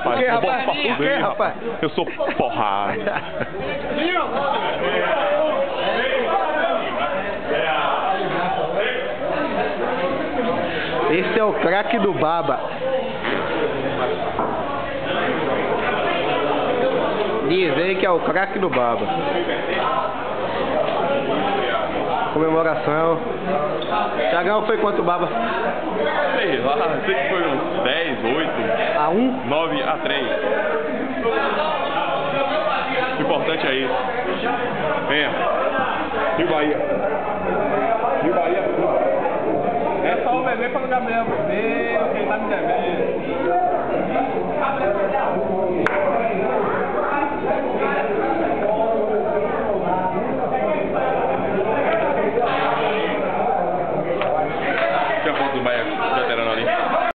rapaz. O que, rapaz? Eu posso O que, rapaz? Eu sou porrada. Esse é o craque do Baba. Diz aí que é o craque do Baba. Comemoração. Thiagão, foi quanto, Baba? Sei lá, sei que foi uns 10, 8, A 1? 9 a 3. O importante é isso. Venha. Rio Bahia. Rio Bahia. É só o bebê para o Gabriel beber, o que ele tá me devendo. Tinha foto do Bahia veterano ali.